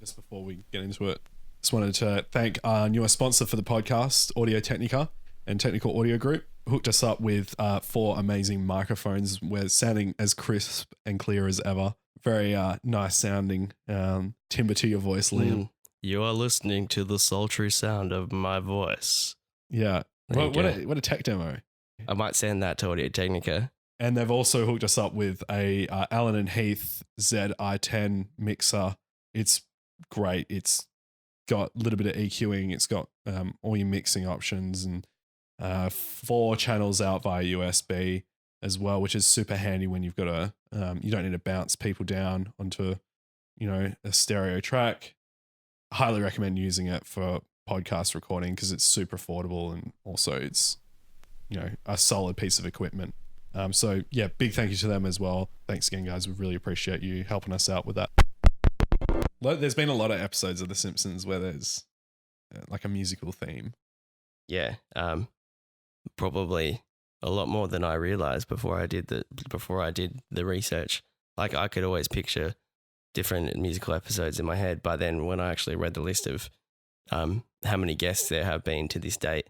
just before we get into it, just wanted to thank our newest sponsor for the podcast, Audio Technica and Technical Audio Group. Hooked us up with 4 amazing microphones. We're sounding as crisp and clear as ever. Very nice sounding. Timber to your voice, Liam. You are listening to the sultry sound of my voice. Yeah. What a tech demo. I might send that to Audio Technica. And they've also hooked us up with a Allen and Heath ZI10 mixer. It's great. It's got a little bit of EQing. It's got all your mixing options and 4 channels out via USB as well, which is super handy when you've got you don't need to bounce people down onto, a stereo track. Highly recommend using it for podcast recording because it's super affordable and also it's, a solid piece of equipment. So yeah, big thank you to them as well. Thanks again, guys. We really appreciate you helping us out with that. There's been a lot of episodes of The Simpsons where there's like a musical theme. Yeah, probably a lot more than I realized before I did the research. Like I could always picture different musical episodes in my head, but then when I actually read the list of how many guests there have been to this date,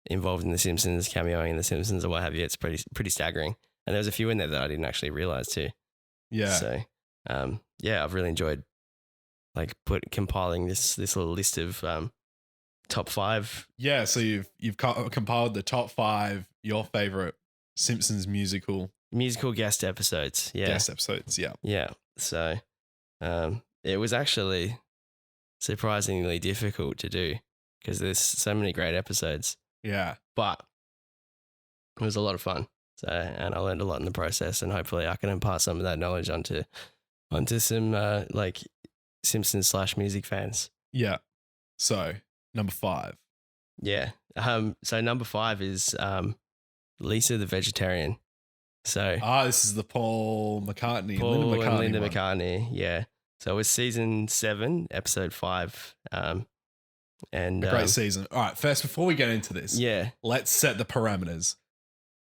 involved in The Simpsons, cameoing in The Simpsons or what have you, it's pretty staggering. And there was a few in there that I didn't actually realize too. Yeah. So, I've really enjoyed like compiling this little list of top 5. Yeah. So you've compiled the top 5 your favorite Simpsons musical guest episodes. Yeah. Guest episodes. Yeah. Yeah. So, it was actually surprisingly difficult to do because there's so many great episodes. Yeah. But it was a lot of fun. So, and I learned a lot in the process, and hopefully I can impart some of that knowledge onto some like Simpsons / music fans. Yeah. So number 5. Yeah. So number 5 is Lisa the Vegetarian. So this is the Paul and Linda McCartney. Yeah. So it was season 7, episode 5. And a great season. All right, first, before we get into this, let's set the parameters.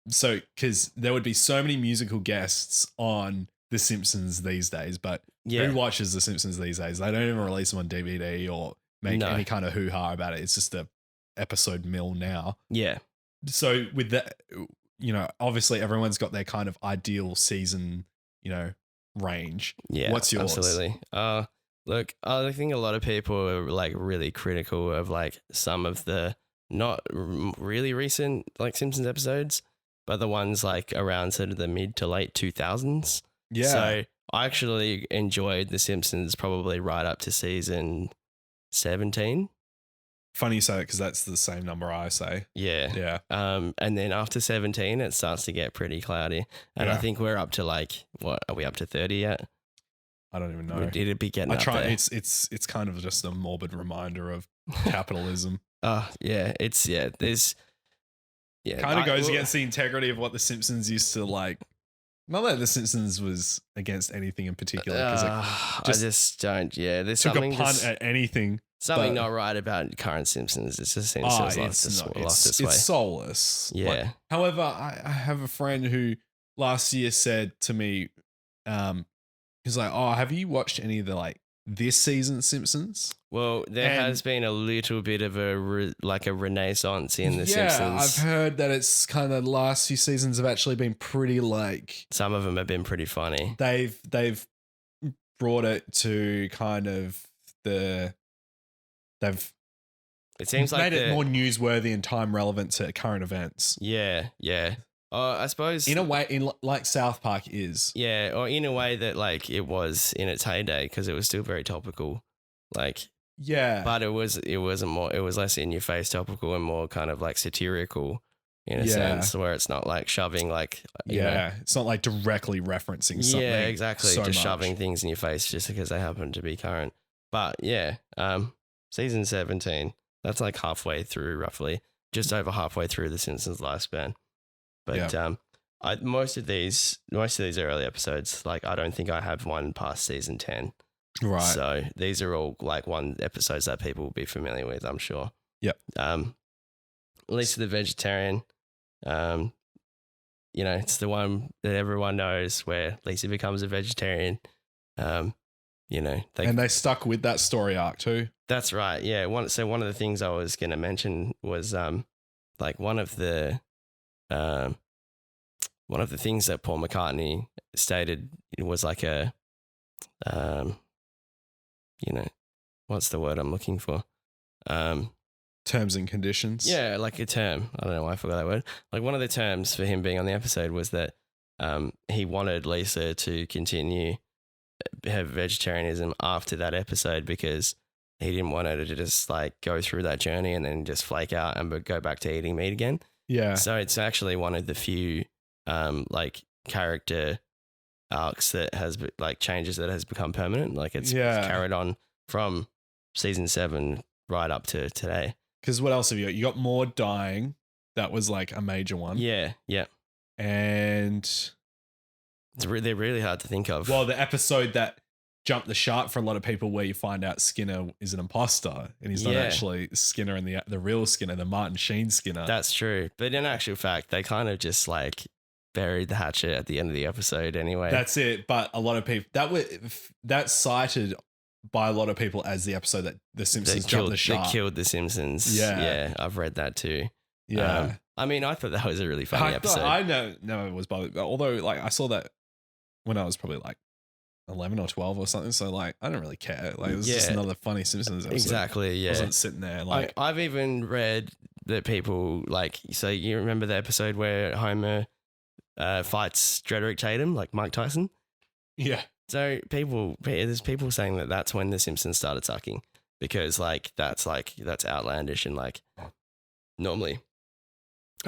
So, because there would be so many musical guests on The Simpsons these days, but who watches The Simpsons these days? They don't even release them on DVD or make any kind of hoo-ha about it. It's just a episode mill now. Yeah. So with that, obviously everyone's got their kind of ideal season, range. Yeah. What's yours? Absolutely. Look, I think a lot of people are like really critical of like some of the not really recent like Simpsons episodes, but the ones like around sort of the mid to late 2000s. Yeah. So I actually enjoyed The Simpsons probably right up to season 17. Funny you say that because that's the same number I say. Yeah. Yeah. And then after 17, it starts to get pretty cloudy. And I think we're up to like, what, are we up to 30 yet? I don't even know. It'd be getting up there. It's kind of just a morbid reminder of capitalism. There's kind of goes against the integrity of what The Simpsons used to like. Not that The Simpsons was against anything in particular, because I just don't. Yeah, there's took something a punt at anything. Something not right about current Simpsons. It just seems to have lost its way. It's soulless. Yeah. Like, however, I have a friend who last year said to me, he's like, "Oh, have you watched any of the like this season's Simpsons?" Well, there has been a little bit of a renaissance in the Simpsons. Yeah, I've heard that it's kind of the last few seasons have actually been pretty like. Some of them have been pretty funny. They've brought it to kind of It seems like made it more newsworthy and time relevant to current events. Yeah, yeah. I suppose in a way, like South Park is. Yeah, or in a way that like it was in its heyday because it was still very topical. Like but it wasn't more. It was less in your face topical and more kind of like satirical in a sense where it's not like shoving like it's not like directly referencing something. Yeah, exactly. Just shoving things in your face just because they happen to be current. But season 17. That's like halfway through, roughly, just over halfway through the Simpsons lifespan. But most of these early episodes, like I don't think I have one past season 10. Right. So these are all like one episodes that people will be familiar with, I'm sure. Yep. Lisa the Vegetarian. It's the one that everyone knows where Lisa becomes a vegetarian. you know, they stuck with that story arc too. That's right. Yeah. One of the things I was going to mention was like one of the things that Paul McCartney stated was like a you know, what's the word I'm looking for? Terms and conditions. Yeah, like a term. I don't know why I forgot that word. Like one of the terms for him being on the episode was that he wanted Lisa to continue her vegetarianism after that episode because he didn't want her to just like go through that journey and then just flake out and go back to eating meat again. Yeah. So it's actually one of the few like character arcs that has like changes that has become permanent. Like it's carried on from season 7 right up to today. Because what else have you got? You got Maud dying. That was like a major one. Yeah. And they're really hard to think of. Well, the episode that jumped the shark for a lot of people where you find out Skinner is an imposter and he's not actually Skinner and the real Skinner, the Martin Sheen Skinner. That's true. But in actual fact, they kind of just like buried the hatchet at the end of the episode anyway. That's it. But a lot of people, that's cited by a lot of people as the episode that the Simpsons jumped the shark. They killed the Simpsons. Yeah, I've read that too. Yeah. I mean, I thought that was a really funny episode. I know it was bothered. Although, like, I saw that when I was probably like 11 or 12 or something. So, like, I don't really care. Like, it was just another funny Simpsons episode. Exactly, yeah. I wasn't sitting there like... I've even read that people, like, so you remember the episode where Homer fights Drederick Tatum, like Mike Tyson? Yeah. So there's people saying that that's when the Simpsons started sucking because that's outlandish and like normally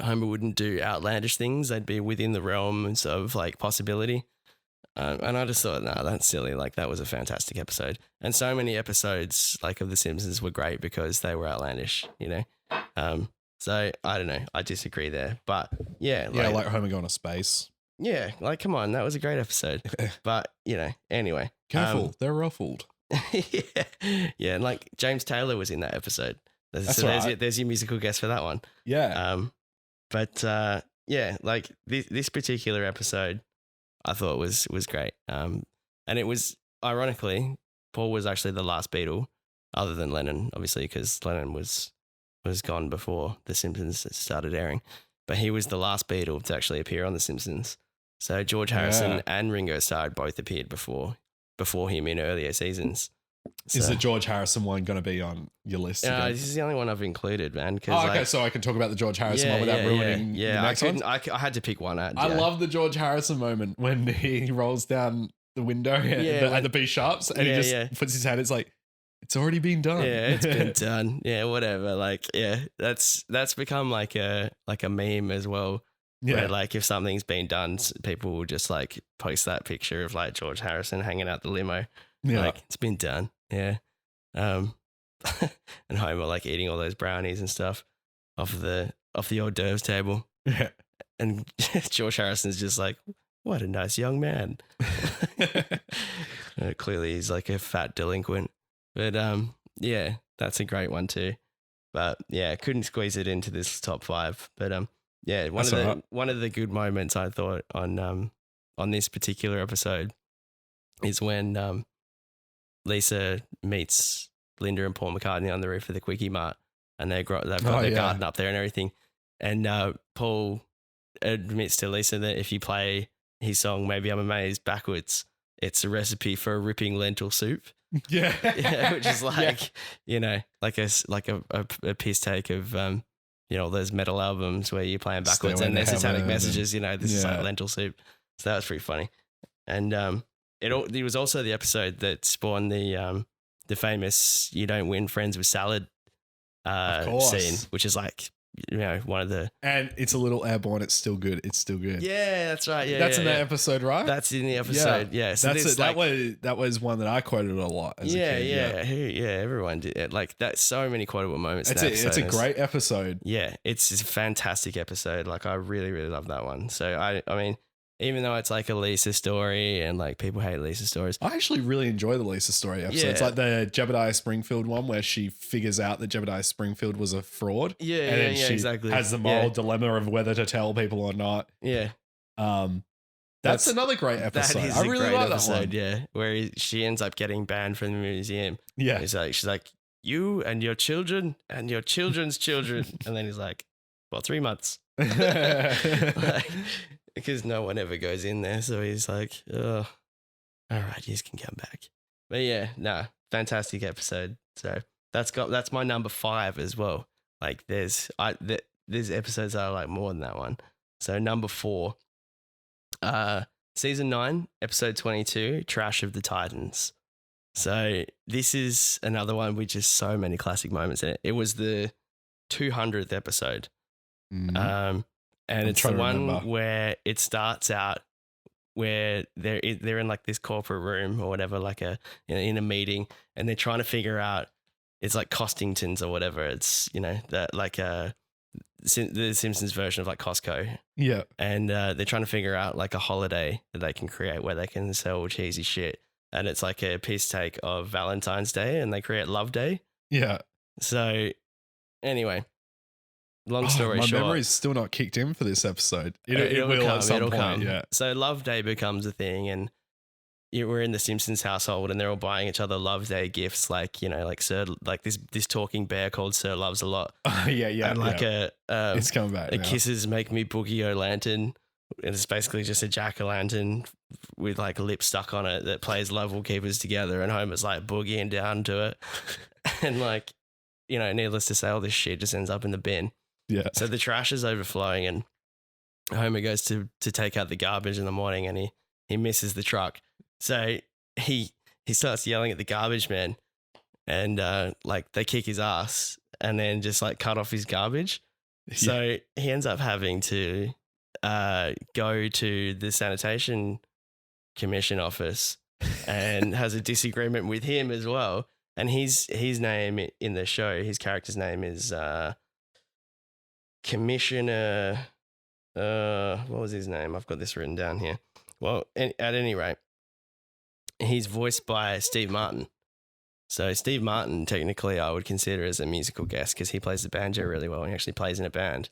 Homer wouldn't do outlandish things. They'd be within the realms of like possibility. And I just thought, nah, that's silly. Like that was a fantastic episode. And so many episodes like of The Simpsons were great because they were outlandish, you know? So I don't know. I disagree there, but yeah. Like Homer going to space. Yeah, like, come on, that was a great episode. But, you know, anyway. Careful, they're ruffled. Yeah, and like James Taylor was in that episode. That's there's your musical guest for that one. Yeah. But yeah, like this particular episode I thought was great. And it was, ironically, Paul was actually the last Beatle, other than Lennon, obviously, because Lennon was gone before The Simpsons started airing. But he was the last Beatle to actually appear on The Simpsons. So George Harrison and Ringo Starr both appeared before him in earlier seasons. So, is the George Harrison one going to be on your list? No, this is the only one I've included, man. Okay, so I can talk about the George Harrison one without ruining the next one? I had to pick one out. I love the George Harrison moment when he rolls down the window at the B sharps and he just puts his hand. It's like, it's already been done. Yeah, it's been done. Yeah, whatever. Like, yeah, that's become like a meme as well. Yeah. Where like if something's been done, people will just like post that picture of like George Harrison hanging out the limo. Yeah. Like it's been done. Yeah. And Homer like eating all those brownies and stuff off the hors d'oeuvres table. Yeah. And George Harrison's just like, what a nice young man. Clearly he's like a fat delinquent. But yeah, that's a great one too. But yeah, couldn't squeeze it into this top 5. But yeah, one of the good moments I thought on this particular episode is when Lisa meets Linda and Paul McCartney on the roof of the Quickie Mart, and they've got their garden up there and everything. And Paul admits to Lisa that if you play his song "Maybe I'm Amazed" backwards, it's a recipe for a ripping lentil soup. Yeah, which is like you know, like a piss take of you know, those metal albums where you're playing backwards and there's satanic messages. You know, this is like lentil soup. So that was pretty funny. And it was also the episode that spawned the famous "You don't win friends with salad" scene, which is like, you know, one of the... And it's a little airborne. It's still good. Yeah, that's right. Yeah, that's in that episode, right? That's in the episode. Yeah. So that's it. Like, that was one that I quoted a lot as a kid. Yeah. Everyone did it. Like that's so many quotable moments. It's a great episode. Yeah, it's a fantastic episode. Like I really, really love that one. So I mean, even though it's like a Lisa story and like people hate Lisa stories, I actually really enjoy the Lisa story episode. Yeah. It's like the Jebediah Springfield one where she figures out that Jebediah Springfield was a fraud. Yeah, and then she exactly. Has the moral dilemma of whether to tell people or not. Yeah. That's another great episode. That is I a really great like episode, that one. yeah, where she ends up getting banned from the museum. Yeah. She's like, you and your children and your children's children. And then he's like, well, 3 months. Like, because no one ever goes in there. So he's like, oh, all right, you can come back. But yeah, fantastic episode. So that's my number 5 as well. Like there's episodes that are like more than that one. So number 4, season 9, episode 22, Trash of the Titans. So this is another one with just so many classic moments in it. It was the 200th episode. Mm-hmm. And it's the one where it starts out where they're in like this corporate room or whatever, like in a meeting, and they're trying to figure out, it's like Costingtons or whatever. It's, that like the Simpsons version of like Costco. Yeah. And they're trying to figure out like a holiday that they can create where they can sell cheesy shit. And it's like a piss take of Valentine's Day, and they create Love Day. Yeah. So anyway, long story short. My memory's still not kicked in for this episode. It will come, at some point. Yeah. So Love Day becomes a thing, and we're in the Simpsons household, and they're all buying each other Love Day gifts, like like Sir, like this talking bear called Sir Loves a Lot. Yeah. And like it's coming back. Kisses Make Me Boogie O'Lantern. And it's basically just a jack-o'-lantern with like lip stuck on it that plays Love Will Keep Us Together, and Homer's like boogieing down to it. And like, needless to say, all this shit just ends up in the bin. Yeah. So the trash is overflowing, and Homer goes to take out the garbage in the morning, and he misses the truck. So he starts yelling at the garbage man, and like they kick his ass and then just like cut off his garbage. Yeah. So he ends up having to go to the sanitation commission office and has a disagreement with him as well. And his name in the show, his character's name is Commissioner. What was his name? I've got this written down here. Well, at any rate, he's voiced by Steve Martin. So Steve Martin, technically, I would consider as a musical guest because he plays the banjo really well, and he actually plays in a band.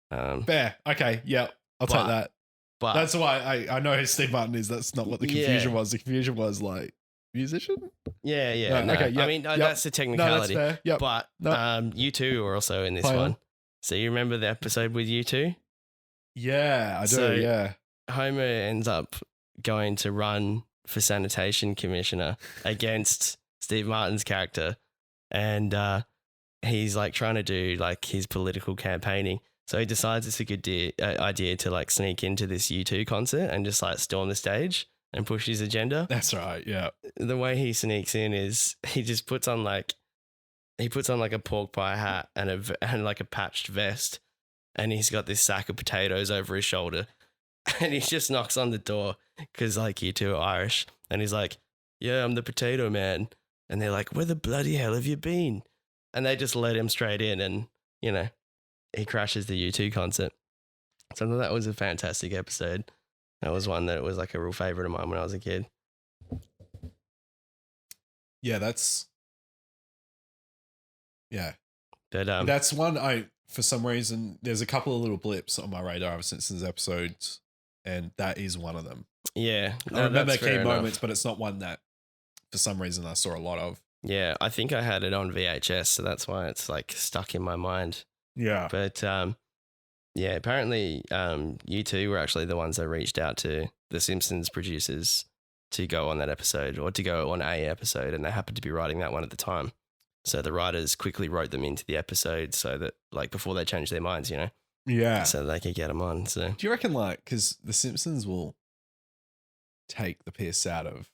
Fair. Okay. Yeah. I'll take that. But that's why I know who Steve Martin is. That's not what the confusion was. The confusion was like musician. Yeah. No. Okay. Yep. I mean, that's a technicality. No, that's fair. Yep. But U2 are also in this one. So you remember the episode with U2? Yeah, I do. Yeah. Homer ends up going to run for sanitation commissioner against Steve Martin's character, and he's like trying to do like his political campaigning. So he decides it's a good idea to like sneak into this U2 concert and just like storm the stage and push his agenda. That's right. Yeah. The way he sneaks in is he just puts on like a pork pie hat and like a patched vest, and he's got this sack of potatoes over his shoulder, and he just knocks on the door because like U2 are Irish, and he's like, "Yeah, I'm the potato man," and they're like, "Where the bloody hell have you been?" And they just let him straight in, and he crashes the U2 concert. So I thought that was a fantastic episode. That was one that was like a real favorite of mine when I was a kid. Yeah, but that's one for some reason, there's a couple of little blips on my radar of Simpsons episodes, and that is one of them. Yeah. I remember key moments, but it's not one that for some reason I saw a lot of. Yeah, I think I had it on VHS, so that's why it's like stuck in my mind. Yeah. But apparently U2 were actually the ones that reached out to the Simpsons producers to go on that episode, or to go on a episode, and they happened to be writing that one at the time. So the writers quickly wrote them into the episode so that like before they changed their minds, Yeah. So they could get them on. So do you reckon because the Simpsons will take the piss out of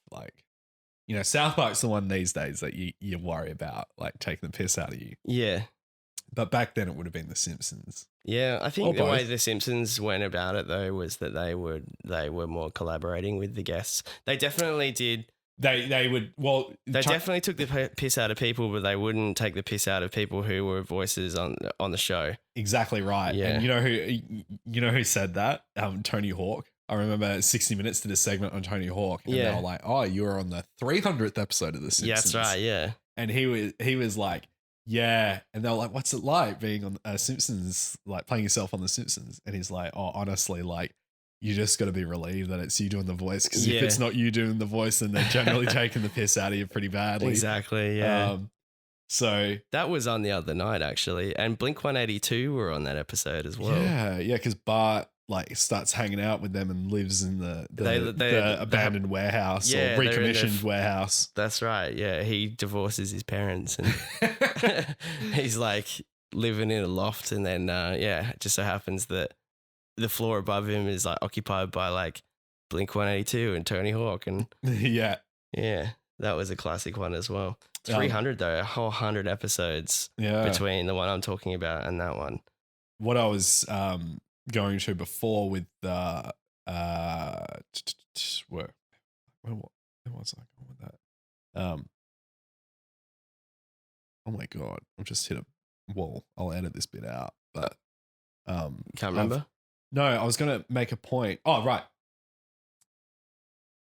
South Park's the one these days that you worry about, like taking the piss out of you. Yeah. But back then it would have been the Simpsons. Yeah, I think the way the Simpsons went about it though was that they were more collaborating with the guests. They definitely did. They would They definitely took the piss out of people, but they wouldn't take the piss out of people who were voices on the show. Exactly right. Yeah. And you know who said that? Tony Hawk. I remember 60 Minutes did a segment on Tony Hawk, and they were like, "Oh, you were on the 300th episode of the Simpsons." Yeah, that's right. Yeah. And he was like, "Yeah," and they were like, "What's it like being on Simpsons, like playing yourself on the Simpsons?" And he's like, "Oh, honestly, like you just got to be relieved that it's you doing the voice, because Yeah. if it's not you doing the voice, then they're generally taking the piss out of you pretty badly. Exactly. Yeah. So that was on the other night actually, and Blink 182 were on that episode as well. yeah, because Bart like starts hanging out with them and lives in the abandoned warehouse, Yeah, or recommissioned warehouse. That's right. Yeah, he divorces his parents and he's like living in a loft, and then it just so happens that the floor above him is like occupied by like Blink 182 and Tony Hawk, and yeah, that was a classic one as well. 300 though, a whole 100 episodes between the one I'm talking about and that one. What I was going to before with where was I going with that? Oh my god, I've just hit a wall. I'll edit this bit out, but can't remember. No, I was gonna make a point. Oh right.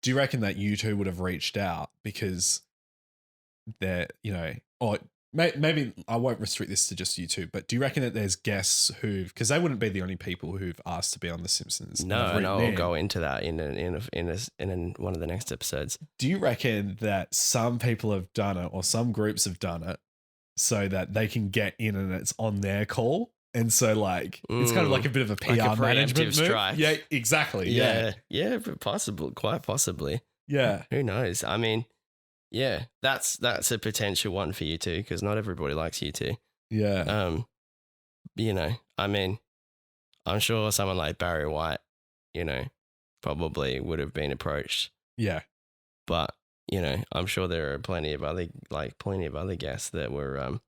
Do you reckon that you two would have reached out because they're, or maybe I won't restrict this to just you two, but do you reckon that there's guests because they wouldn't be the only people who've asked to be on The Simpsons? No, I'll go into that in one of the next episodes. Do you reckon that some people have done it, or some groups have done it, so that they can get in and it's on their call? And so, like, it's kind of like a bit of a PR like a management strike. move. Yeah, exactly. Yeah, but quite possibly. Yeah. Who knows? I mean, yeah, that's a potential one for you two, because not everybody likes you two. Yeah. I mean, I'm sure someone like Barry White, probably would have been approached. Yeah. But, I'm sure there are plenty of other guests that were,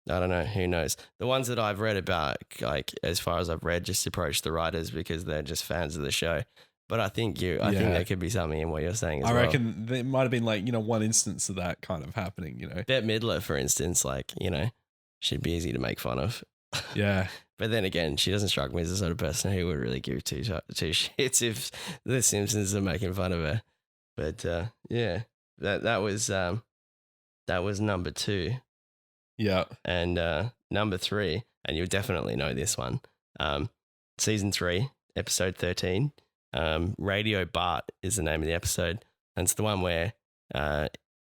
I don't know, who knows? The ones that I've read about, like, as far as I've read, just approach the writers because they're just fans of the show. But I think think there could be something in what you're saying as well. I reckon there might have been like, one instance of that kind of happening, Bette Midler, for instance, like, she'd be easy to make fun of. Yeah. But then again, she doesn't strike me as the sort of person who would really give two shits if the Simpsons are making fun of her. But that was number 2. Yeah. And number 3, and you'll definitely know this one, season 3, episode 13. Radio Bart is the name of the episode. And it's the one where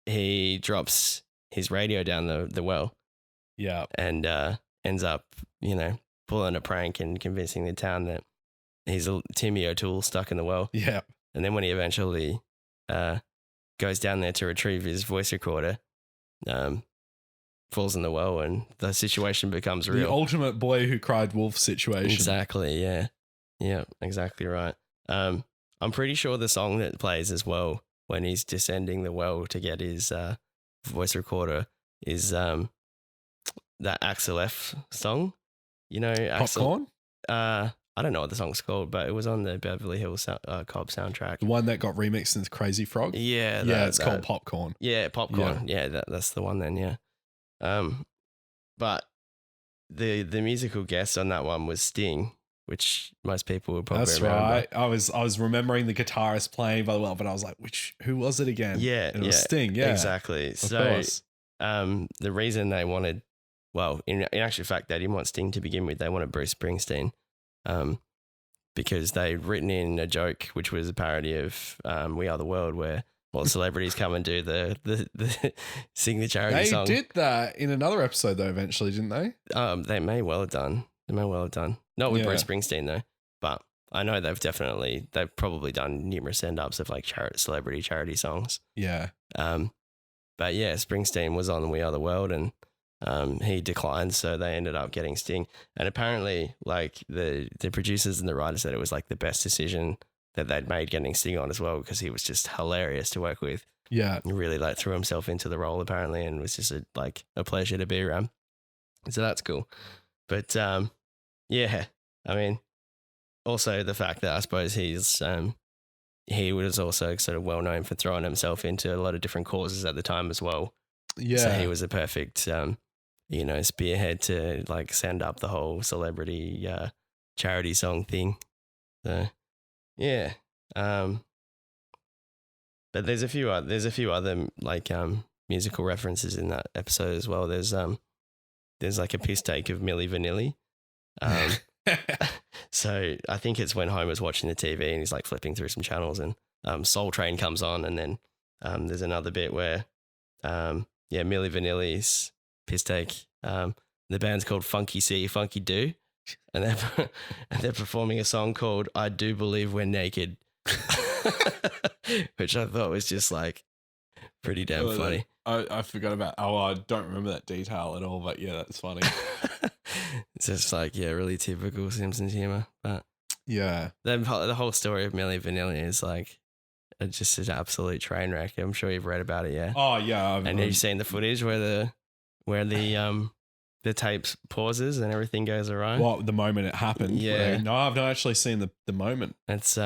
he drops his radio down the well. Yeah. And ends up, pulling a prank and convincing the town that he's a Timmy O'Toole stuck in the well. Yeah. And then when he eventually goes down there to retrieve his voice recorder, falls in the well, and the situation becomes real. The ultimate boy who cried wolf situation. Exactly, yeah. Yeah, exactly right. I'm pretty sure the song that plays as well when he's descending the well to get his voice recorder is that Axel F song. Popcorn? I don't know what the song's called, but it was on the Beverly Hills Cop soundtrack. The one that got remixed into Crazy Frog? Yeah. It's called Popcorn. Yeah, Popcorn. Yeah, that's the one then, yeah. But the musical guest on that one was Sting, which most people would probably remember. That's right. I was remembering the guitarist playing by the well, but I was like, who was it again? Yeah. And it was Sting, yeah. Exactly. Of course. The reason they wanted, well, in actual fact, they didn't want Sting to begin with. They wanted Bruce Springsteen, because they'd written in a joke, which was a parody of We Are the World, where celebrities come and do the sing the charity song. They did that in another episode though, eventually, didn't they? They may well have done. Not with Bruce Springsteen though, but I know they've probably done numerous end-ups of like celebrity charity songs. Yeah. But yeah, Springsteen was on We Are the World, and he declined, so they ended up getting Sting. And apparently, like the producers and the writers said it was like the best decision that they'd made getting Sting on as well, because he was just hilarious to work with. Yeah. He really like threw himself into the role apparently, and was just a pleasure to be around. So that's cool. But yeah, I mean, also the fact that I suppose he was also sort of well known for throwing himself into a lot of different causes at the time as well. Yeah. So he was a perfect, spearhead to like send up the whole celebrity charity song thing. So yeah. But there's a few other like musical references in that episode as well. There's like a piss take of Milli Vanilli. So I think it's when Homer's watching the TV and he's like flipping through some channels and Soul Train comes on, and then there's another bit where Milli Vanilli's piss take. The band's called Funky See, Funky Do, and they're performing a song called I Do Believe We're Naked, which I thought was just like pretty damn funny. I forgot about. I don't remember that detail at all, but yeah, that's funny. It's just like, really typical Simpsons humor. But yeah, the whole story of Milli Vanilli is like just an absolute train wreck. I'm sure you've read about it, yeah. Oh yeah, and you've seen the footage where the tape pauses and everything goes awry. Well, the moment it happened. Yeah. No, I've not actually seen the moment. It's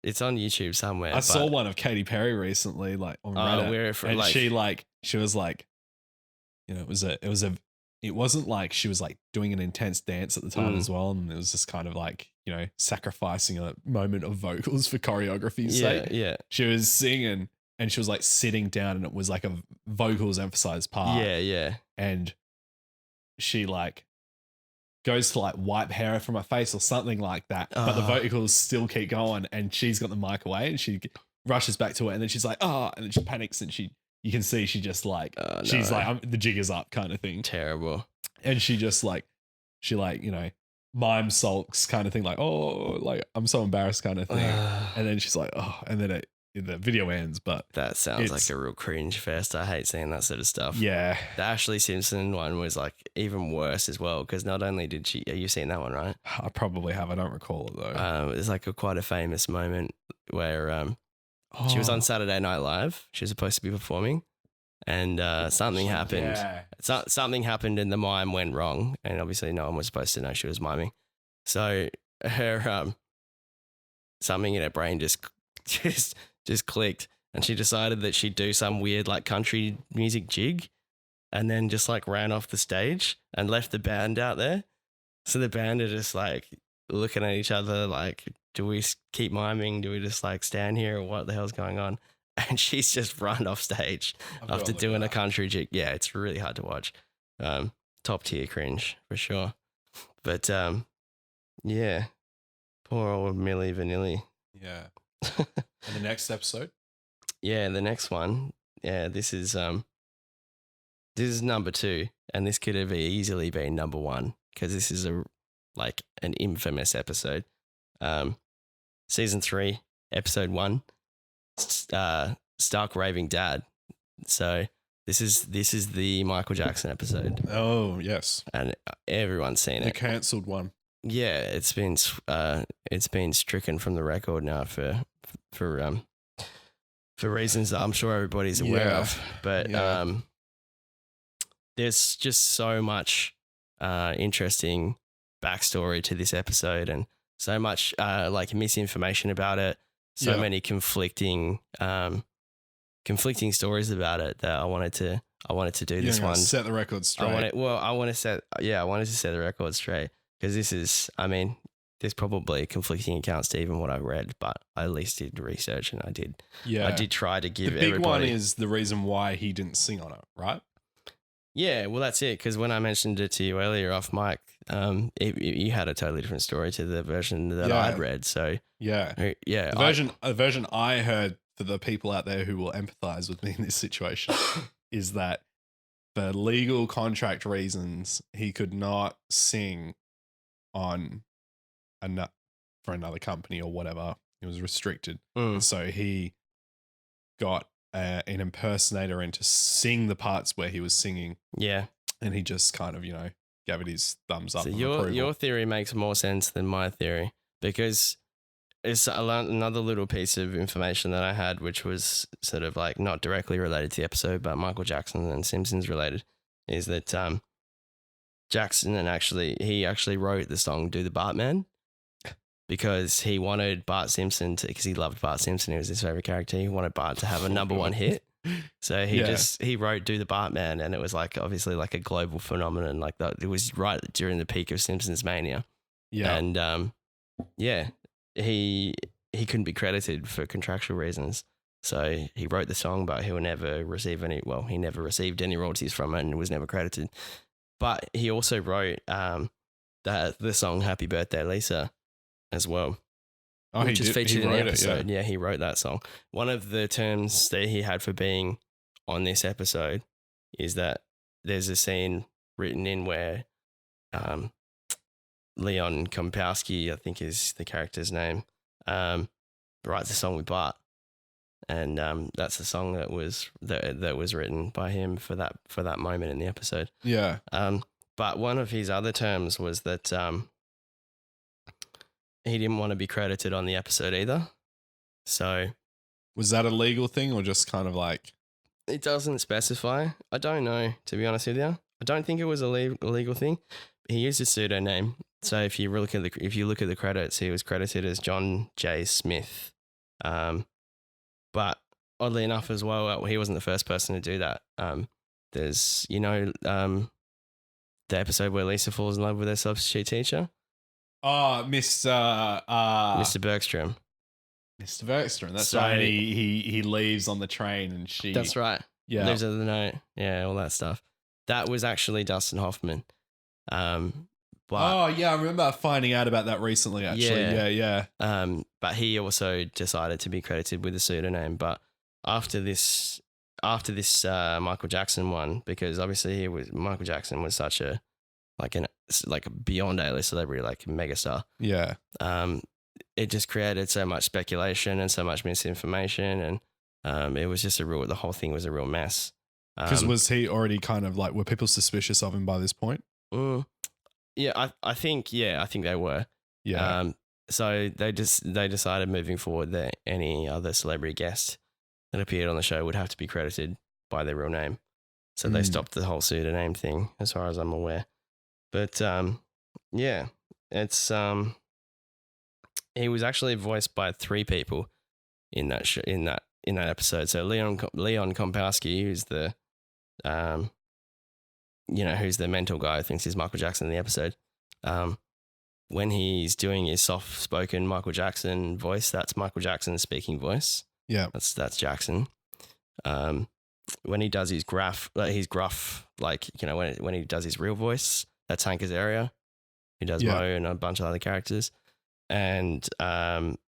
it's on YouTube somewhere. I saw one of Katy Perry recently, like on Reddit, and she was like, it wasn't like she was like doing an intense dance at the time as well, and it was just kind of like, sacrificing a moment of vocals for choreography's sake. Yeah. She was singing and she was like sitting down, and it was like a vocals emphasized part. Yeah. And she like goes to like wipe hair from her face or something like that, but the vocals still keep going, and she's got the mic away, and she rushes back to it, and then she's like, and then she panics, and you can see she just like, she's like, the jig is up kind of thing. Terrible. And she just like, mime sulks kind of thing, like, like I'm so embarrassed kind of thing. And then she's like, and then the video ends, but that sounds like a real cringe fest. I hate seeing that sort of stuff. Yeah. The Ashley Simpson one was like even worse as well, because not only did she, you've seen that one, right? I probably have. I don't recall it though. It's like quite a famous moment where she was on Saturday Night Live. She was supposed to be performing, and something happened. Yeah. Something happened, and the mime went wrong, and obviously no one was supposed to know she was miming. So her something in her brain just clicked, and she decided that she'd do some weird like country music jig, and then just like ran off the stage and left the band out there. So the band are just like looking at each other like, do we keep miming? Do we just like stand here, or what the hell's going on? And she's just run off stage after doing a country jig. Yeah, it's really hard to watch. Top tier cringe for sure. But yeah, poor old Milli Vanilli. Yeah. And the next episode? Yeah, the next one. Yeah, this is number 2, and this could have easily been number 1, because this is an infamous episode. Season 3, episode 1, Stark Raving Dad. So this is the Michael Jackson episode. Oh yes, and everyone's seen it. The cancelled one. Yeah, it's been stricken from the record now for reasons that I'm sure everybody's aware of. But there's just so much interesting backstory to this episode, and so much like misinformation about it. So many conflicting stories about it that I wanted to do this one. Set the record straight. I wanted to set the record straight, because this is, there's probably conflicting accounts to even what I read, but I at least did research, and I did try to give everybody. The big one is the reason why he didn't sing on it, right? Yeah, well, that's it. Because when I mentioned it to you earlier off mic, you had a totally different story to the version that I'd read. So yeah. The version I heard, for the people out there who will empathize with me in this situation, is that for legal contract reasons, he could not sing on for another company or whatever. It was restricted. So he got an impersonator in to sing the parts where he was singing. Yeah. And he just kind of, gave it his thumbs up. So your theory makes more sense than my theory, because it's another little piece of information that I had, which was sort of like not directly related to the episode, but Michael Jackson and Simpsons related, is that Jackson he actually wrote the song "Do the Bartman" because he wanted Bart Simpson to, because he loved Bart Simpson, he was his favorite character. He wanted Bart to have a number 1 hit. So he wrote "Do the Bartman," and it was like obviously like a global phenomenon, like that. It was right during the peak of Simpsons mania. Yeah. And he couldn't be credited for contractual reasons. So he wrote the song, but he never received any royalties from it, and was never credited. But he also wrote the song "Happy Birthday, Lisa" as well. Oh, which is featured in the wrote episode. it, yeah. Yeah, he wrote that song. One of the terms that he had for being on this episode is that there's a scene written in where Leon Kompowski, I think is the character's name, writes a song with Bart, and that's the song that was written by him for that moment in the episode. Yeah. But one of his other terms was that he didn't want to be credited on the episode either. So Was that a legal thing or just kind of like... it doesn't specify. I don't know, to be honest with you. I don't think it was a legal thing. He used a pseudonym. So if you look at the credits, he was credited as John J. Smith. But oddly enough as well, he wasn't the first person to do that. There's, the episode where Lisa falls in love with her substitute teacher. Oh, Mr. Bergstrom. Mr. Bergstrom. That's So- right. He leaves on the train and she... That's right. Yeah. Lives of the note. Yeah, all that stuff. That was actually Dustin Hoffman. But Oh, yeah. I remember finding out about that recently, actually. Yeah. but he also decided to be credited with a pseudonym. But after this Michael Jackson one, because obviously Michael Jackson was such a like a beyond A-list celebrity, like a megastar. Yeah. It just created so much speculation and so much misinformation, and it was just the whole thing was a real mess. Because was he already kind of like, were people suspicious of him by this point? Yeah, I think they were. Yeah. So they decided moving forward that any other celebrity guest that appeared on the show would have to be credited by their real name. So they stopped the whole pseudonym thing, as far as I'm aware. But yeah, it's he was actually voiced by 3 people in that in that episode. So Leon Kompowski, who's the who's the mental guy who thinks he's Michael Jackson in the episode. When he's doing his soft-spoken Michael Jackson voice, that's Michael Jackson's speaking voice. Yeah. That's Jackson. When he does his gruff, when he does his real voice, that's Hank Azaria. He does Mo and a bunch of other characters. And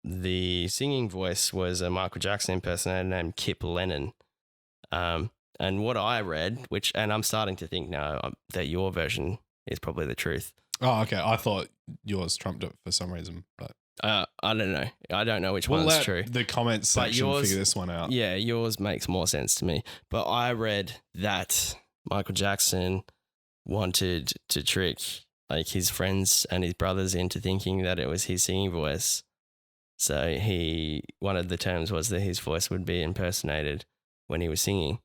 the singing voice was a Michael Jackson impersonator named Kip Lennon. And what I read, and I'm starting to think now that your version is probably the truth. Oh, okay. I thought yours trumped it for some reason, but I don't know. I don't know which one's true. The comments section figure this one out. Yeah, yours makes more sense to me. But I read that Michael Jackson wanted to trick like his friends and his brothers into thinking that it was his singing voice. So one of the terms was that his voice would be impersonated when he was singing.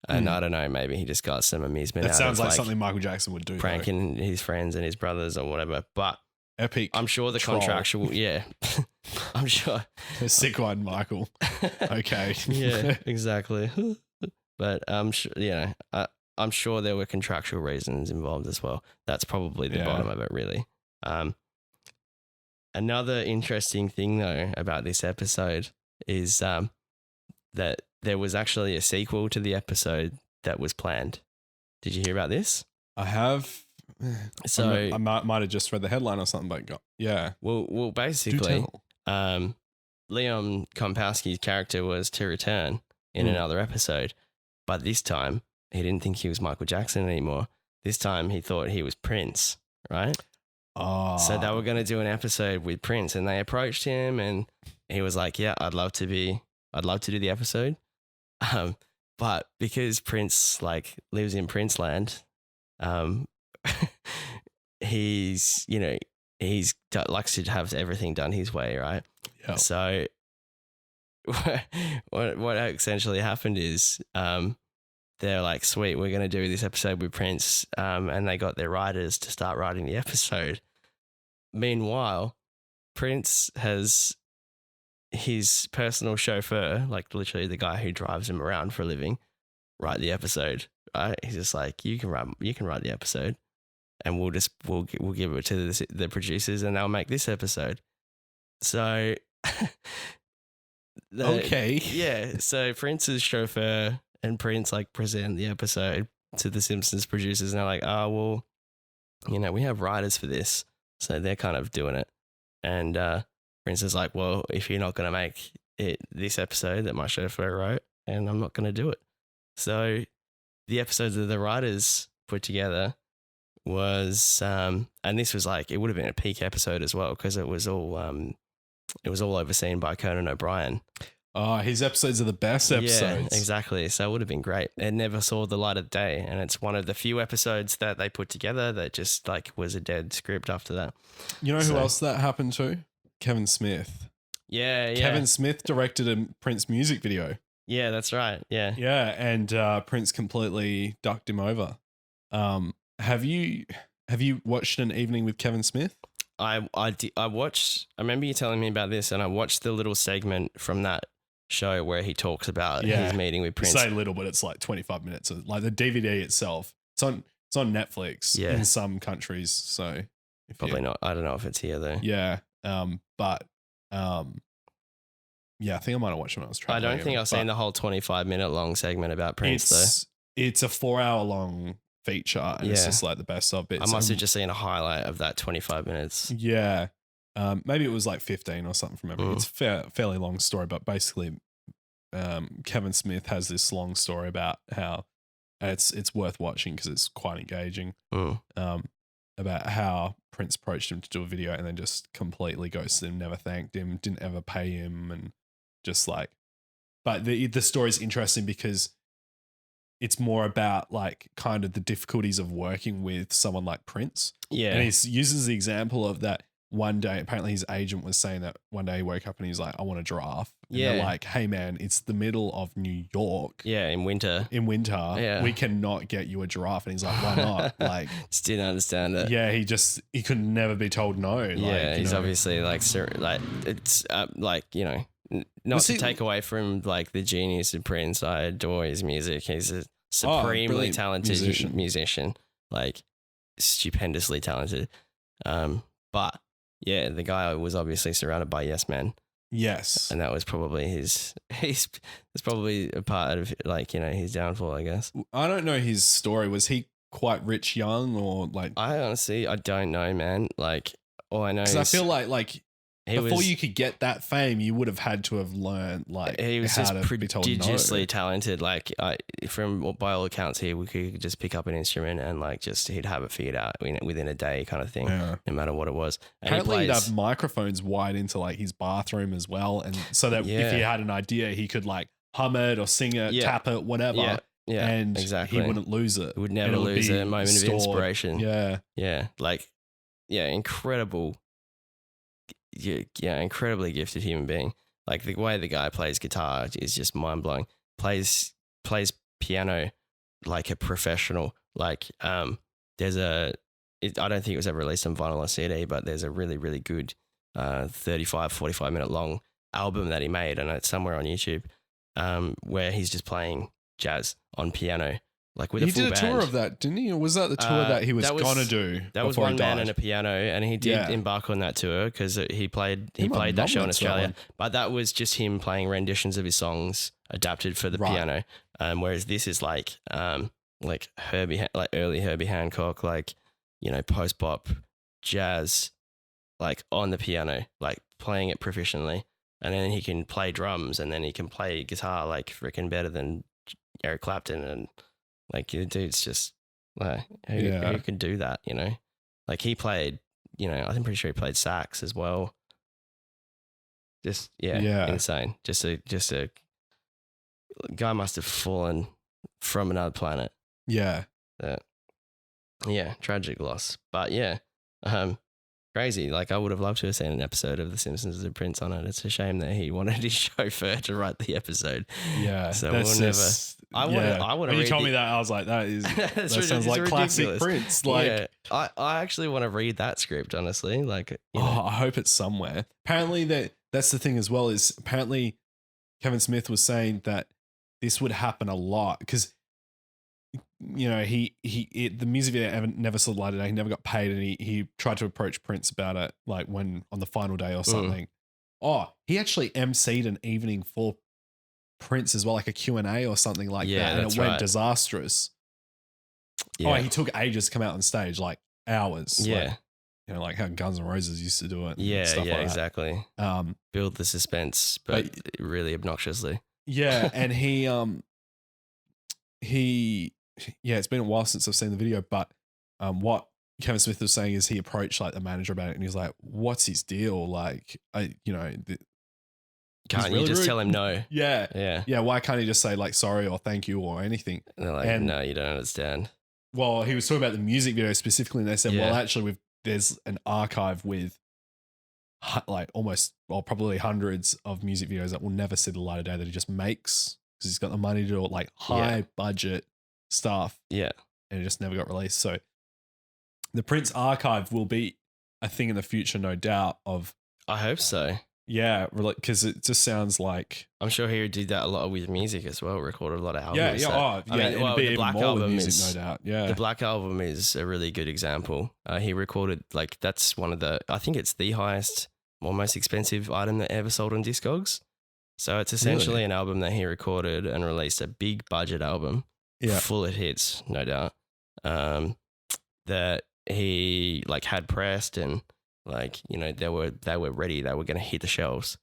And I don't know, maybe he just got some amusement out of That sounds like something Michael Jackson would do. Pranking his friends and his brothers or whatever. But epic. I'm sure the troll. contractual, yeah. I'm sure. A sick one, Michael. Okay. Yeah, exactly. But I'm sure, I'm sure there were contractual reasons involved as well. That's probably the bottom of it, really. Another interesting thing, though, about this episode is that there was actually a sequel to the episode that was planned. Did you hear about this? I have. So I might have just read the headline or something, but yeah. Well, basically, Leon Kompowski's character was to return in another episode, but this time he didn't think he was Michael Jackson anymore. This time he thought he was Prince, right? Oh. So they were going to do an episode with Prince, and they approached him, and he was like, "Yeah, I'd love to do the episode." But because Prince lives in Prince land, he's likes to have everything done his way, right? Yep. So what essentially happened is they're like, sweet, we're going to do this episode with Prince, and they got their writers to start writing the episode. Meanwhile, Prince has his personal chauffeur, like literally the guy who drives him around for a living, write the episode. Right? He's just like, you can write the episode, and we'll give it to the producers, and they'll make this episode. So, okay, yeah. So Prince's chauffeur and Prince present the episode, to the Simpsons producers and they're like, oh, well, you know, we have writers for this. So they're kind of doing it. And Prince is like, well, if you're not going to make it this episode that my chauffeur wrote, and I'm not going to do it. So the episodes that the writers put together was, and this was like, it would have been a peak episode as well because it was all overseen by Conan O'Brien. Oh, his episodes are the best episodes. Yeah, exactly. So it would have been great. It never saw the light of day, and it's one of the few episodes that they put together that just like was a dead script after that. You know who else that happened to? Kevin Smith. Yeah. Kevin Smith directed a Prince music video. Yeah, that's right. Yeah. Yeah, and Prince completely ducked him over. Have you watched An Evening with Kevin Smith? I watched. I remember you telling me about this, and I watched the little segment from that show where he talks about his meeting with Prince. You say little, but it's like 25 minutes. Like the DVD itself, it's on Netflix in some countries. So probably not. I don't know if it's here though. Yeah. Yeah, I think I might have watched it when I was traveling. I don't think I've seen the whole 25-minute long segment about Prince though. It's a 4-hour long feature, and it's just like the best of bits. I must have just seen a highlight of that 25 minutes. Yeah. Maybe it was like 15 or something from memory. It's fairly long story, but basically Kevin Smith has this long story about how it's worth watching because it's quite engaging. About how Prince approached him to do a video and then just completely ghosted him, never thanked him, didn't ever pay him, and just like. But the story's interesting because it's more about like kind of the difficulties of working with someone like Prince. Yeah, and he uses the example of that. One day, apparently his agent was saying that one day he woke up and he's like, I want a giraffe. And they're like, hey man, it's the middle of New York. Yeah, in winter. We cannot get you a giraffe. And he's like, why not? Like, just didn't understand it. Yeah, he could never be told no. Yeah, he's obviously like it's like, you know, not to take away from like the genius of Prince. I adore his music. He's a supremely talented musician, like stupendously talented. But yeah, the guy was obviously surrounded by yes men. Yes. And that was probably it's probably a part of like, you know, his downfall, I guess. I don't know his story. Was he quite rich young or like? I honestly, I don't know, man. Like all I know is. Because I feel like before you could get that fame, you would have had to have learned like he was just prodigiously talented. Like from by all accounts, we could just pick up an instrument and like he'd have it figured out within a day, kind of thing. Yeah. No matter what it was. And apparently, he'd have microphones wired into like his bathroom as well, and so that if he had an idea, he could like hum it or sing it, tap it, whatever. Yeah, and exactly. He wouldn't lose it. He would never lose a moment of inspiration. Yeah, incredible. Yeah, incredibly gifted human being. Like the way the guy plays guitar is just mind blowing. Plays piano like a professional. Like there's I don't think it was ever released on vinyl or CD, but there's a really, really good 35, 45 minute long album that he made, and it's somewhere on YouTube where he's just playing jazz on piano. Like with a full band. He did a tour of that, didn't he? Or was that the tour that he was gonna do? That was One Man and a Piano, and he did embark on that tour because he played that show in Australia. But that was just him playing renditions of his songs adapted for the piano. Whereas this is like early Herbie Hancock, like, you know, post bop jazz, like on the piano, like playing it proficiently, and then he can play drums, and then he can play guitar like freaking better than Eric Clapton and. Like, the dude's just like, who can do that, you know? Like, he played, you know, I'm pretty sure he played sax as well. Just, insane. Just a guy must have fallen from another planet. Yeah. Tragic loss. But yeah, crazy. Like, I would have loved to have seen an episode of The Simpsons with Prince on it. It's a shame that he wanted his chauffeur to write the episode. Yeah. So we'll never. I want to. When you told me that, I was like, that sounds like classic Prince. Like, I actually want to read that script, honestly. Like, you know. I hope it's somewhere. Apparently, that's the thing as well. Is apparently Kevin Smith was saying that this would happen a lot because, you know, the music video never saw the light of day. He never got paid, and he tried to approach Prince about it, like when on the final day or something. He actually emceed an evening for Prince as well, like a Q&A or something like that, and it went disastrous. Yeah. Oh, he took ages to come out on stage, like hours. Yeah. Like, you know, like how Guns N' Roses used to do it. And Yeah, stuff like that. exactly. Build the suspense, but really obnoxiously. Yeah, and he it's been a while since I've seen the video, but what Kevin Smith was saying is he approached like the manager about it, and he's like, "What's his deal? Like, Can't really you just rude. tell him no? Yeah. Why can't he just say like sorry or thank you or anything?" And they're like, no, you don't understand. Well, he was talking about the music video specifically, and they said, Yeah. well, actually, there's an archive with like probably hundreds of music videos that will never see the light of day that he just makes because he's got the money to do like high budget stuff. Yeah. And it just never got released. So the Prince archive will be a thing in the future, no doubt. I hope so. Yeah, because it just sounds like I'm sure he did that a lot with music as well. Recorded a lot of albums. Yeah. The Black Album is no doubt. Yeah, the Black Album is a really good example. He recorded that's one of the. I think it's the highest or most expensive item that ever sold on Discogs. So it's essentially an album that he recorded and released, a big budget album, full of hits, no doubt. That he had pressed and. They were ready. They were going to hit the shelves,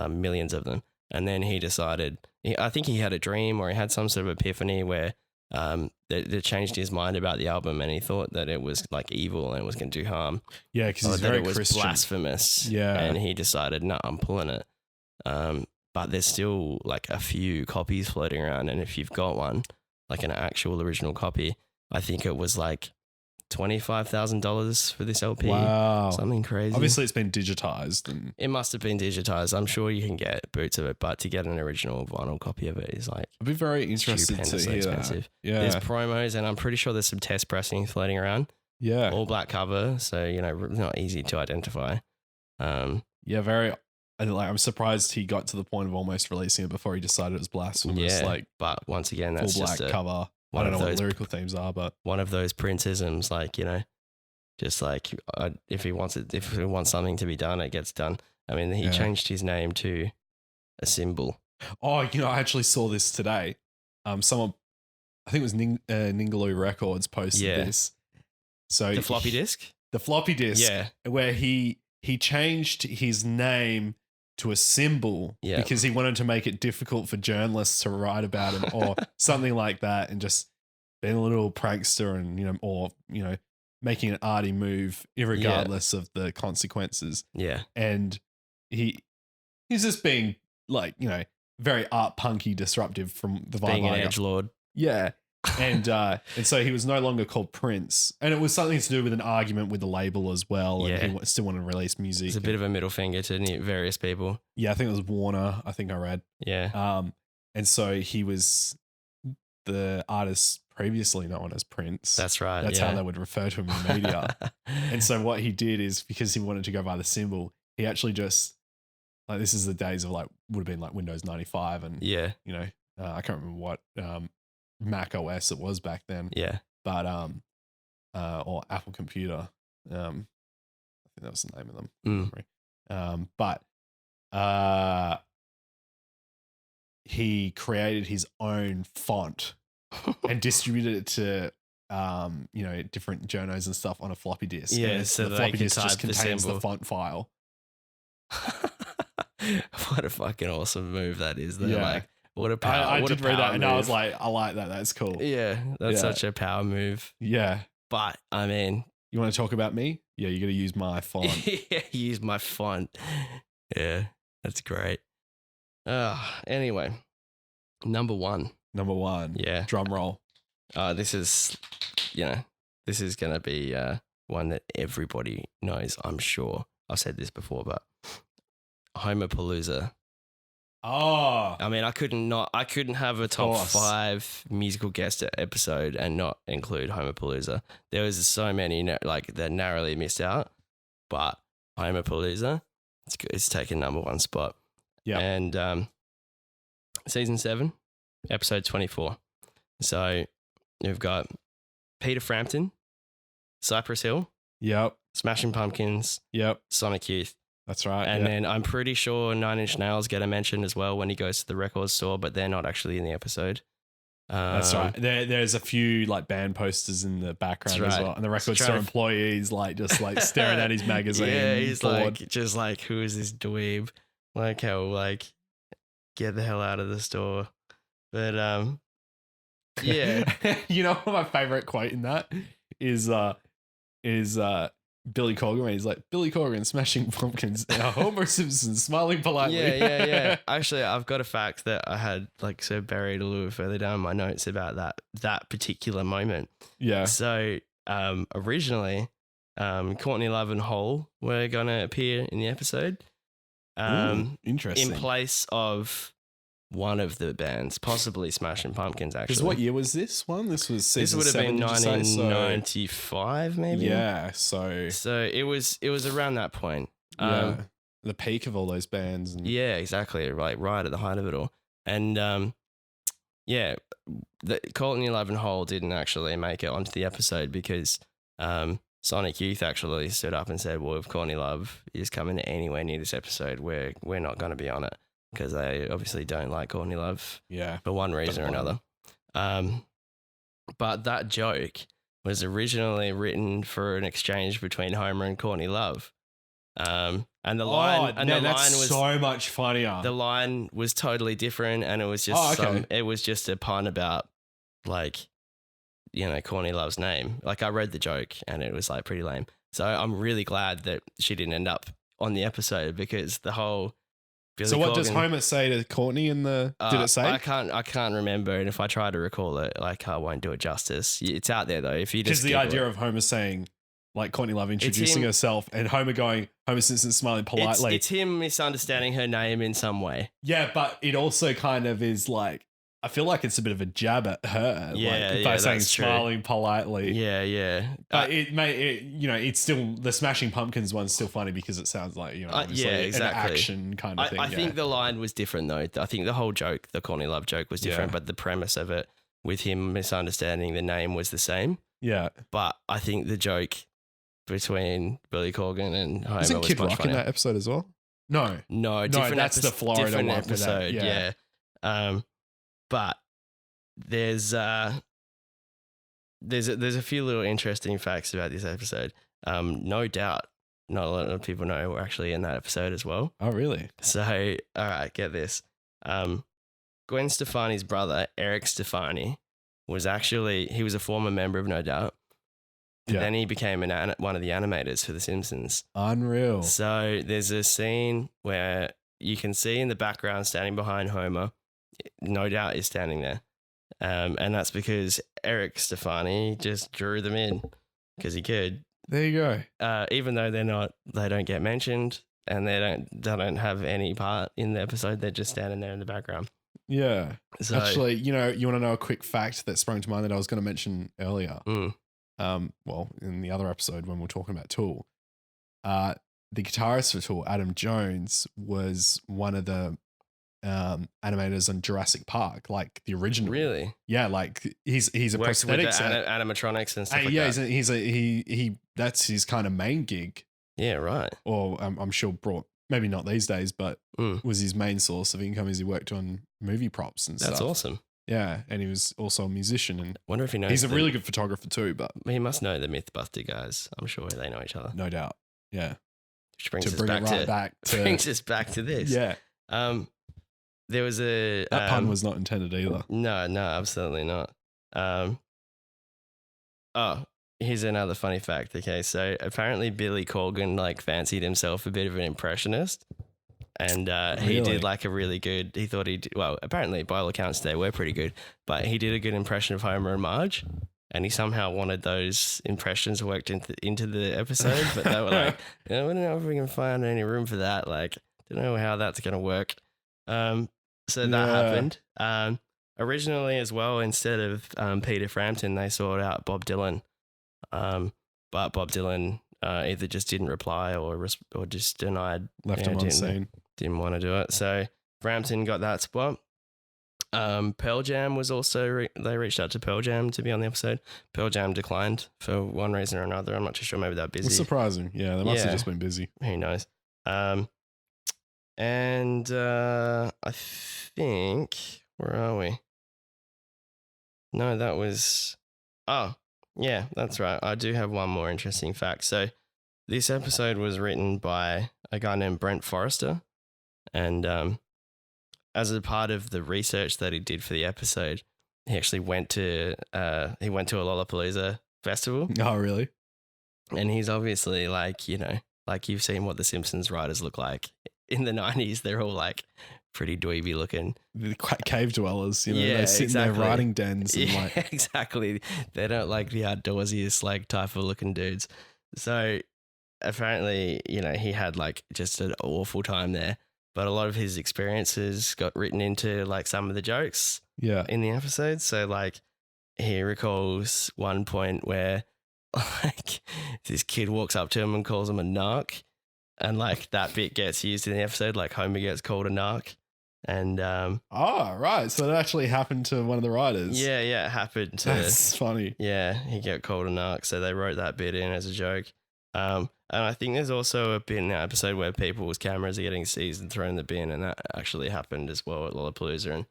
millions of them. And then he decided, I think he had a dream or he had some sort of epiphany where that changed his mind about the album, and he thought that it was evil and it was going to do harm. Yeah, because he's very Christian. It was blasphemous. Yeah. And he decided, no, I'm pulling it. But there's still a few copies floating around. And if you've got one, an actual original copy, I think it was $25,000 for this LP. Wow. Something crazy. Obviously, it's been digitized. It must have been digitized. I'm sure you can get boots of it, but to get an original vinyl copy of it is I'd be very interested to hear expensive. That. Yeah. There's promos, and I'm pretty sure there's some test pressings floating around. Yeah. All black cover, so, not easy to identify. Very. I'm surprised he got to the point of almost releasing it before he decided it was blasphemous. Yeah, but once again, that's full just black cover. I don't know what lyrical themes are, but one of those Princeisms, if he wants something to be done, it gets done. I mean, he changed his name to a symbol. Oh, I actually saw this today. Someone, I think it was Ningaloo Records posted this. So the floppy disk? The floppy disk. Yeah. Where he changed his name to a symbol because he wanted to make it difficult for journalists to write about him or something like that, and just being a little prankster and, making an arty move irregardless of the consequences. Yeah. And he's just being very art punky disruptive from the vibe. Being an edgelord. Yeah. And so he was no longer called Prince, and it was something to do with an argument with the label as well. And he still wanted to release music. It's a bit of a middle finger to various people. Yeah, I think it was Warner. I think I read. Yeah. And so he was the artist previously known as Prince. That's right. That's how they would refer to him in the media. And so what he did is, because he wanted to go by the symbol, he actually just this is the days of would have been Windows 95 and I can't remember what Mac OS it was back then. Yeah. But or Apple Computer. I think that was the name of them. But he created his own font and distributed it to different journos and stuff on a floppy disk. Yeah, so the floppy disk just contains symbol. the font file. What a fucking awesome move that is. They're what a power. I did read that, move. and I was like, I like that. That's cool. Yeah, that's such a power move. Yeah. But I mean, you want to talk about me? Yeah, you got to use my font. Yeah, use my font. Yeah, that's great. Anyway, number one. Yeah. Drum roll. This is going to be one that everybody knows, I'm sure. I've said this before, but Homopalooza. Oh. I mean, I couldn't have a top 5 musical guest episode and not include Homopalooza. There was so many that narrowly missed out, but Homopalooza, it's taken number 1 spot. Yeah. And season 7, episode 24. So you've got Peter Frampton, Cypress Hill. Yep. Smashing Pumpkins. Yep. Sonic Youth. That's right. And then I'm pretty sure 9 Inch Nails get a mention as well when he goes to the record store, but they're not actually in the episode. That's right. There's a few like band posters in the background as well, and the record store employees like just like staring at his magazine. Yeah, he's board. like just like, who is this dweeb? Like, how like get the hell out of the store. But yeah, you know what my favorite quote in that is Billy Corgan, when he's like, Billy Corgan smashing pumpkins, Homer Simpson smiling politely. Yeah. Actually, I've got a fact that I had like so buried a little further down in my notes about that particular moment. Yeah. So originally, Courtney Love and Hole were gonna appear in the episode. Interesting. In place of one of the bands, possibly Smashing Pumpkins, actually. Because what year was this one? This was season This would have 7, been did you say? 1995, maybe. Yeah, so it was around that point. Yeah, the peak of all those bands. And yeah, exactly. Like right at the height of it all. And yeah, the Courtney Love and Hole didn't actually make it onto the episode because Sonic Youth actually stood up and said, well, if Courtney Love is coming anywhere near this episode, we're not going to be on it. Because they obviously don't like Courtney Love, for one reason or another. But that joke was originally written for an exchange between Homer and Courtney Love, and the line was so much funnier. The line was totally different, and it was just it was just a pun about like, you know, Courtney Love's name. Like, I read the joke, and it was like pretty lame. So I'm really glad that she didn't end up on the episode because the whole. Billy What Corgan, does Homer say to Courtney in the? Did it say? I can't remember, and if I try to recall it, like I won't do it justice. It's out there though. If you just the idea of Homer saying, like Courtney Love introducing herself, and Homer Simpson smiling politely. It's him misunderstanding her name in some way. Yeah, but it also kind of is like, I feel like it's a bit of a jab at her. By saying smiling politely. Yeah. But it's still, the Smashing Pumpkins one's still funny because it sounds like, exactly. An action kind of thing. I think the line was different though. I think the whole joke, the Courtney Love joke was different, but the premise of it with him misunderstanding the name was the same. Yeah. But I think the joke between Billy Corgan and Homer was Kid much Rock funnier. in that episode as well? No, that's the Florida different one episode. Yeah. But there's a few little interesting facts about this episode. No doubt, not a lot of people know we're actually in that episode as well. Oh, really? So, all right, get this. Gwen Stefani's brother, Eric Stefani, was a former member of No Doubt. Yeah. Then he became one of the animators for The Simpsons. Unreal. So there's a scene where you can see in the background, standing behind Homer, No Doubt is standing there. And that's because Eric Stefani just drew them in because he could. There you go. Even though they don't get mentioned and they don't have any part in the episode, they're just standing there in the background. Yeah. So, actually, you want to know a quick fact that sprung to mind that I was going to mention earlier. Well, in the other episode when we were talking about Tool, the guitarist for Tool, Adam Jones, was one of the animators on Jurassic Park, like the original. Really? Yeah, like he's a works with prosthetics animatronics and stuff like that. He that's his kind of main gig. Yeah, right. Or I'm sure maybe not these days, but was his main source of income as he worked on movie props and stuff. That's awesome. Yeah, and he was also a musician, and wonder if he knows. He's a really good photographer too, but he must know the Mythbuster guys. I'm sure they know each other. No doubt. Yeah. Which brings us back to this. Yeah. There was that pun was not intended either. No, absolutely not. Here's another funny fact. Okay, so apparently Billy Corgan fancied himself a bit of an impressionist, and he did a really good. He thought apparently by all accounts they were pretty good, but he did a good impression of Homer and Marge, and he somehow wanted those impressions worked into the episode, but they were like, we don't know if we can find any room for that. Don't know how that's gonna work. So that happened. Originally as well, instead of Peter Frampton, they sought out Bob Dylan. But Bob Dylan either just didn't reply or just denied. Left him on scene. Didn't want to do it. So Frampton got that spot. Pearl Jam was also, they reached out to Pearl Jam to be on the episode. Pearl Jam declined for one reason or another. I'm not too sure. Maybe they're busy. It's surprising. Yeah, they must have just been busy. Who knows? And I think, where are we? No, that was. Oh, yeah, that's right. I do have one more interesting fact. So, this episode was written by a guy named Brent Forrester, and as a part of the research that he did for the episode, he actually went to a Lollapalooza festival, Oh, really? and he's obviously like, like you've seen what the Simpsons writers look like in the 90s. They're all like pretty dweeby looking. The cave dwellers, Yeah, they sit in exactly. their writing dens and Yeah, like, exactly. They don't like the outdoorsiest like type of looking dudes. So apparently, he had like just an awful time there. But a lot of his experiences got written into like some of the jokes yeah. in the episode. So like he recalls one point where like this kid walks up to him and calls him a narc, and like that bit gets used in the episode. Like Homer gets called a narc, and Oh, right. So that actually happened to one of the writers. yeah, it happened to. That's funny. Yeah, he got called a narc, so they wrote that bit in as a joke. And I think there's also a bit in that episode where people's cameras are getting seized and thrown in the bin, and that actually happened as well at Lollapalooza.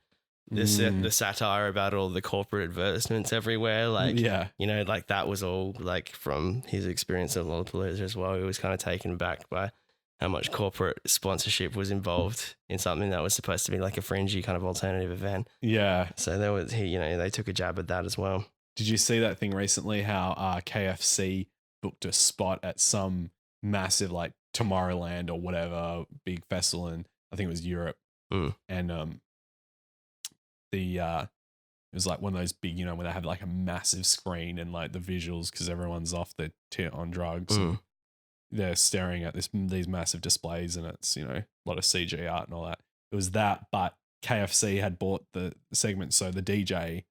And the satire about all the corporate advertisements everywhere, like, yeah. like that was all like from his experience at Lollapalooza as well. He was kind of taken aback by how much corporate sponsorship was involved in something that was supposed to be like a fringy kind of alternative event. Yeah. So there was they took a jab at that as well. Did you see that thing recently? How KFC booked a spot at some massive like Tomorrowland or whatever big festival in, I think it was Europe, and it was like one of those big, where they had like a massive screen and like the visuals because everyone's off the tit on drugs. And they're staring at these massive displays, and it's a lot of CG art and all that. It was that, but KFC had bought the segment, so the DJ,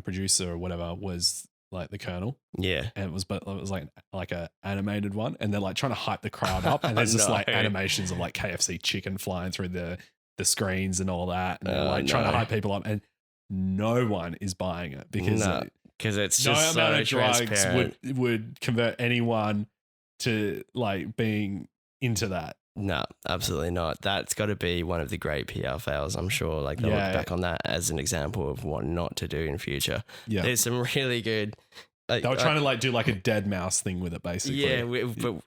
producer or whatever was like the Colonel. Yeah, and it was like a animated one, and they're like trying to hype the crowd up, and there's just like animations of like KFC chicken flying through the screens and all that, and they're like trying to hype people up, and no one is buying it because it's just no amount so of drugs transparent. would convert anyone to like being into that. No, absolutely not. That's got to be one of the great PR fails, I'm sure. Like they'll look back on that as an example of what not to do in future. Yeah, there's some really good. They were trying to like do like a dead mouse thing with it, basically. Yeah, but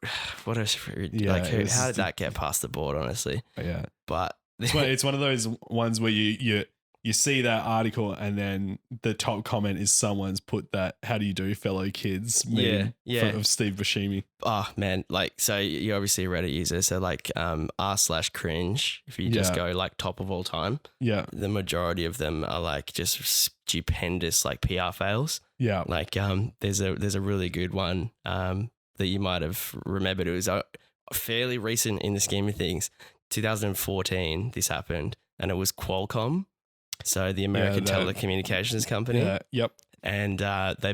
what else? How did that get past the board? Honestly, yeah. But it's one of those ones where you see that article and then the top comment is someone's put that "How do you do, fellow kids?" meme of Steve Buscemi. Oh man, like so you're obviously a Reddit user, so like r/cringe. If you just go like top of all time, the majority of them are like just stupendous like PR fails. Yeah, like there's a really good one that you might have remembered. It was fairly recent in the scheme of things. 2014, this happened, and it was Qualcomm. So the American telecommunications company. Yeah, yep. And they're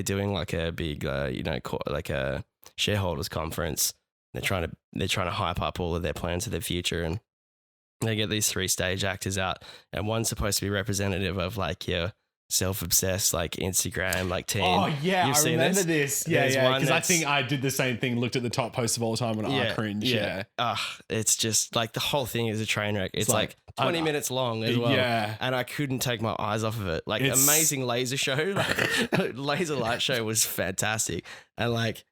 doing like a big, like a shareholders conference. They're trying to hype up all of their plans for their future, and they get these 3 stage actors out, and one's supposed to be representative of like your self-obsessed like Instagram like teen. Oh yeah, I remember this. Yeah, because I think think I did the same thing. Looked at the top post of all time and I cringe. Yeah. It's just like the whole thing is a train wreck. It's like 20 minutes long as well. Yeah. And I couldn't take my eyes off of it. Like amazing laser show, like laser light show was fantastic. And like,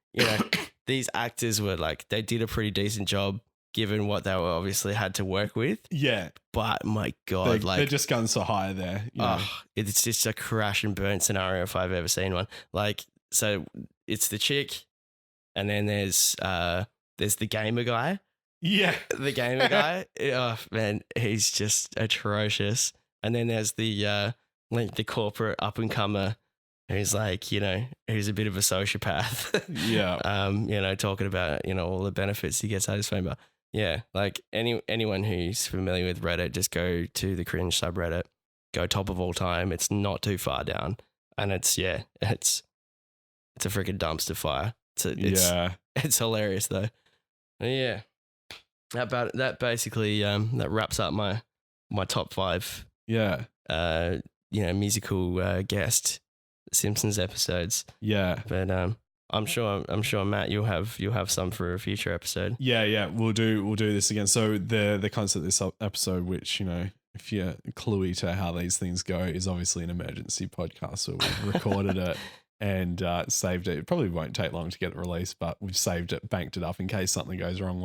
these actors were like, they did a pretty decent job given what they were obviously had to work with. Yeah. But my God, they're just gone so high there. It's just a crash and burn scenario if I've ever seen one. Like, so it's the chick, and then there's the gamer guy. Yeah. The gamer guy. Oh man, he's just atrocious. And then there's the the corporate up and comer who's like, who's a bit of a sociopath. Yeah. Talking about, all the benefits he gets out of his phone. But yeah, like anyone who's familiar with Reddit, just go to the cringe subreddit, go top of all time. It's not too far down. And it's a freaking dumpster fire. It's hilarious though. Yeah. That basically that wraps up my top 5. Yeah. Musical guest Simpsons episodes. Yeah. But I'm sure Matt, you'll have some for a future episode. Yeah, we'll do this again. So the concept of this episode, which if if you're cluey to how these things go, is obviously an emergency podcast. So we've recorded it and saved it. It probably won't take long to get it released, but we've saved it, banked it up in case something goes wrong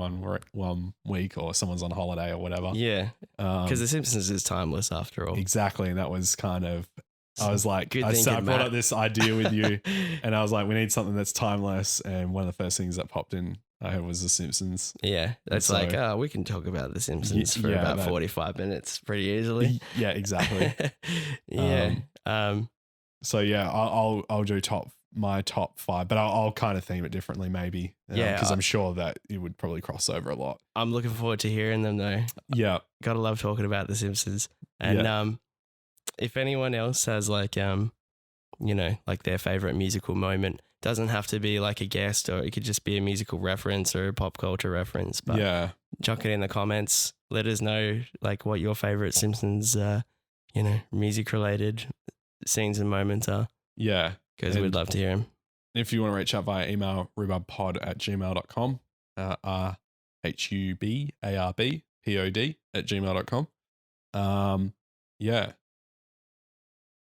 one week or someone's on holiday or whatever. Yeah, because The Simpsons is timeless after all. Exactly, and that was kind of, I was like, I brought Matt. up this idea with you, and I was like, we need something that's timeless. And one of the first things that popped in I heard was The Simpsons. Yeah, that's so, like, we can talk about The Simpsons for about 45 minutes pretty easily. Yeah, exactly. Yeah. So yeah, I'll do my top 5, but I'll kind of theme it differently maybe. Because I'm sure that it would probably cross over a lot. I'm looking forward to hearing them though. Yeah. Gotta love talking about The Simpsons. And if anyone else has like, like their favorite musical moment, doesn't have to be like a guest, or it could just be a musical reference or a pop culture reference. But chuck it in the comments. Let us know like what your favorite Simpsons, music related scenes and moments are. Yeah. Because we'd love to hear them. If you want to reach out via email, rhubarbpod@gmail.com, RHUBARBPOD@gmail.com. Yeah.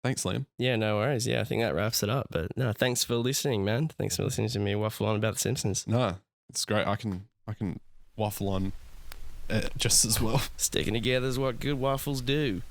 Thanks, Liam. Yeah, no worries. Yeah, I think that wraps it up. But no, thanks for listening, man. Thanks for listening to me waffle on about The Simpsons. No, it's great. I can waffle on just as well. Sticking together is what good waffles do.